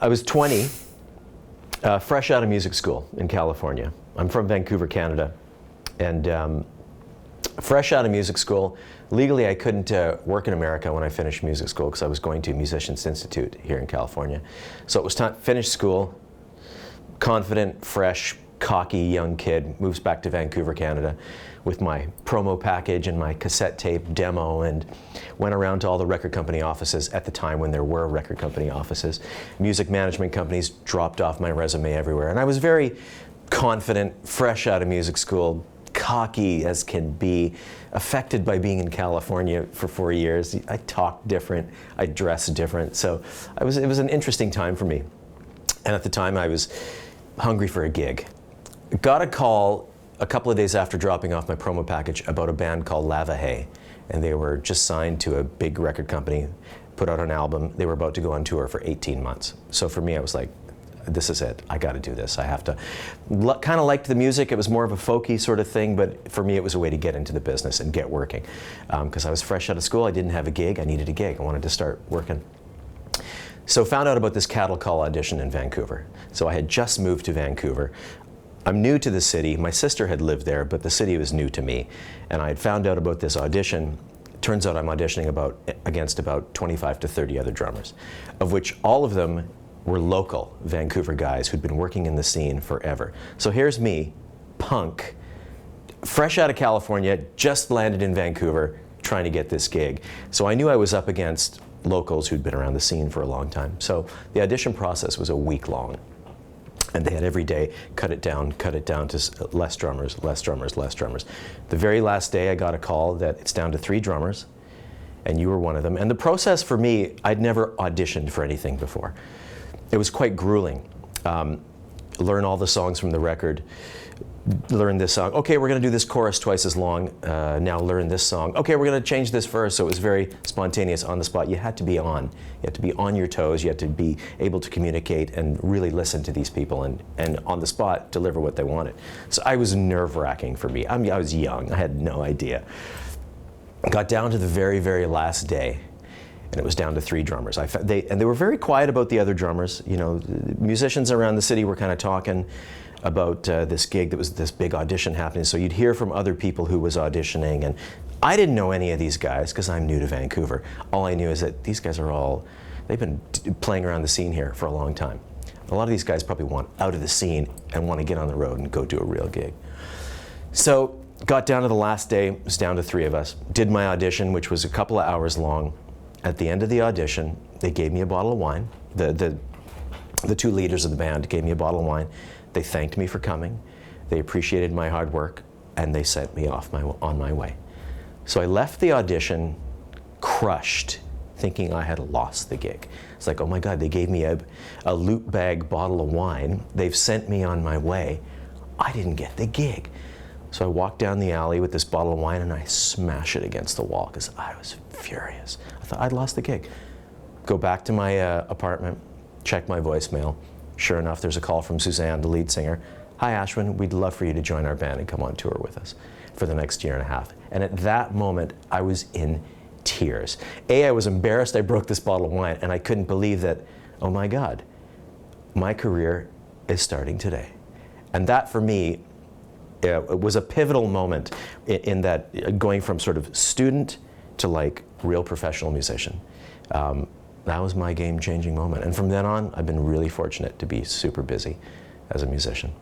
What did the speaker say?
I was 20, fresh out of music school in California. I'm from Vancouver, Canada, and fresh out of music school. Legally, I couldn't work in America when I finished music school because I was going to Musicians Institute here in California. So it was time, finished school, confident, fresh, cocky young kid, moves back to Vancouver, Canada with my promo package and my cassette tape demo, and went around to all the record company offices at the time when there were record company offices. Music management companies dropped off my resume everywhere. And I was very confident, fresh out of music school, cocky as can be, affected by being in California for 4 years. I talked different, I dressed different. So it was an interesting time for me. And at the time I was hungry for a gig. Got a call a couple of days after dropping off my promo package about a band called Lava Hay, and they were just signed to a big record company, put out an album. They were about to go on tour for 18 months. So for me, I was like, this is it. I got to do this. I have to. Kind of liked the music. It was more of a folky sort of thing, but for me, it was a way to get into the business and get working. Because I was fresh out of school, I didn't have a gig. I needed a gig. I wanted to start working. So found out about this cattle call audition in Vancouver. So I had just moved to Vancouver. I'm new to the city. My sister had lived there, but the city was new to me. And I had found out about this audition. Turns out I'm auditioning against about 25 to 30 other drummers, of which all of them were local Vancouver guys who'd been working in the scene forever. So here's me, punk, fresh out of California, just landed in Vancouver, trying to get this gig. So I knew I was up against locals who'd been around the scene for a long time. So the audition process was a week long. And they had every day cut it down to less drummers, less drummers, less drummers. The very last day I got a call that it's down to 3 drummers, and you were one of them. And the process for me, I'd never auditioned for anything before. It was quite grueling. Learn all the songs from the record, learn this song. Okay, we're gonna do this chorus twice as long. Now learn this song. Okay, we're gonna change this verse. So it was very spontaneous, on the spot. You had to be on. You had to be on your toes. You had to be able to communicate and really listen to these people and on the spot deliver what they wanted. So I was nerve-wracking for me. I was young, I had no idea. Got down to the very, very last day, and it was down to 3 drummers. They were very quiet about the other drummers. You know, musicians around the city were kind of talking about this gig that was this big audition happening. So you'd hear from other people who was auditioning, and I didn't know any of these guys because I'm new to Vancouver. All I knew is that these guys are they've been playing around the scene here for a long time. A lot of these guys probably want out of the scene and want to get on the road and go do a real gig. So got down to the last day, it was down to 3 of us. Did my audition, which was a couple of hours long. At the end of the audition, they gave me a bottle of wine. The 2 leaders of the band gave me a bottle of wine. They thanked me for coming. They appreciated my hard work, and they sent me on my way. So I left the audition crushed, thinking I had lost the gig. It's like, oh my God, they gave me a loot bag bottle of wine. They've sent me on my way. I didn't get the gig. So I walked down the alley with this bottle of wine and I smashed it against the wall because I was furious. I thought I'd lost the gig. Go back to my apartment, check my voicemail. Sure enough, there's a call from Suzanne, the lead singer. Hi Ashwin, we'd love for you to join our band and come on tour with us for the next 1.5 years. And at that moment, I was in tears. I was embarrassed I broke this bottle of wine, and I couldn't believe that, oh my God, my career is starting today. And that for me, it was a pivotal moment in that going from sort of student to like real professional musician. That was my game-changing moment. And from then on, I've been really fortunate to be super busy as a musician.